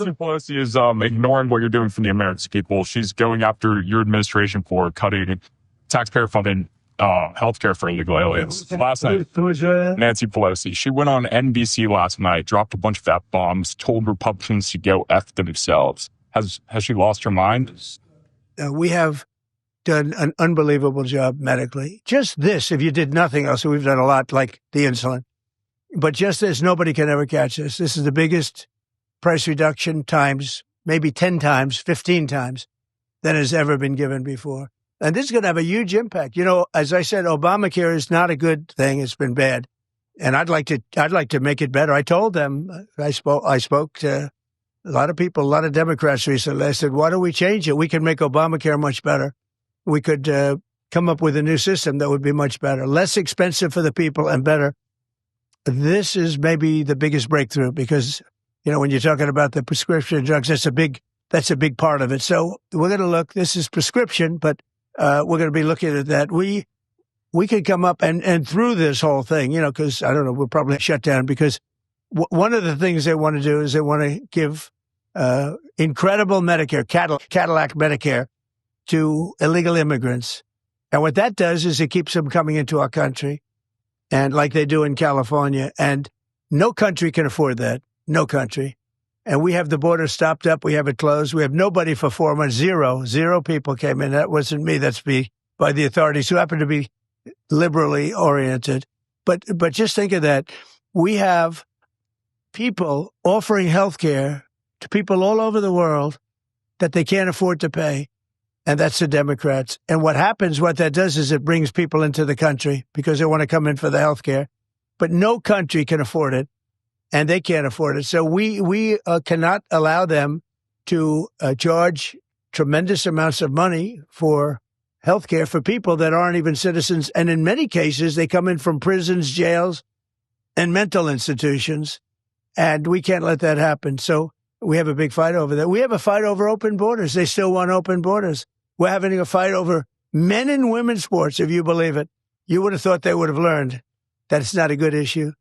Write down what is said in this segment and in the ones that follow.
Nancy Pelosi is ignoring what you're doing for the American people. She's going after your administration for cutting taxpayer-funded healthcare for illegal aliens. Last night, Nancy Pelosi, she went on NBC last night, dropped a bunch of F-bombs, told Republicans to go F themselves. Has she lost her mind? We have done an unbelievable job medically. Just this, if you did nothing else, we've done a lot like the insulin. But just this, nobody can ever catch this. This is the biggest price reduction times, maybe 10 times, 15 times than has ever been given before. And this is going to have a huge impact. You know, as I said, Obamacare is not a good thing. It's been bad. And I'd like to make it better. I told them, I spoke to a lot of people, a lot of Democrats recently. I said, why don't we change it? We can make Obamacare much better. We could come up with a new system that would be much better, less expensive for the people and better. This is maybe the biggest breakthrough because, you know, when you're talking about the prescription drugs, that's a big part of it. So we're going to look, this is prescription, but we're going to be looking at that. We could come up and through this whole thing, you know, because I don't know, we'll probably shut down because one of the things they want to do is they want to give incredible Medicare, Cadillac Medicare to illegal immigrants. And what that does is it keeps them coming into our country, and like they do in California. And no country can afford that. No country. And we have the border stopped up. We have it closed. We have nobody for 4 months. Zero people came in. That wasn't me. That's by the authorities who happen to be liberally oriented. But just think of that. We have people offering health care to people all over the world that they can't afford to pay. And that's the Democrats. And what that does is it brings people into the country because they want to come in for the health care. But no country can afford it, and they can't afford it. So we cannot allow them to charge tremendous amounts of money for health care for people that aren't even citizens. And in many cases, they come in from prisons, jails, and mental institutions. And we can't let that happen. So we have a big fight over that. We have a fight over open borders. They still want open borders. We're having a fight over men and women's sports, if you believe it. You would have thought they would have learned that it's not a good issue.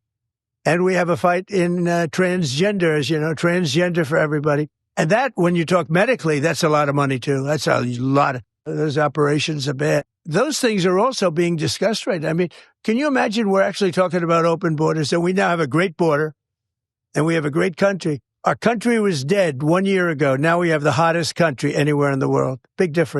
And we have a fight in transgender, as you know, transgender for everybody. And that, when you talk medically, that's a lot of money, too. That's a lot of those operations are bad. Those things are also being discussed right now. I mean, can you imagine we're actually talking about open borders, and we now have a great border, and we have a great country. Our country was dead 1 year ago. Now we have the hottest country anywhere in the world. Big difference.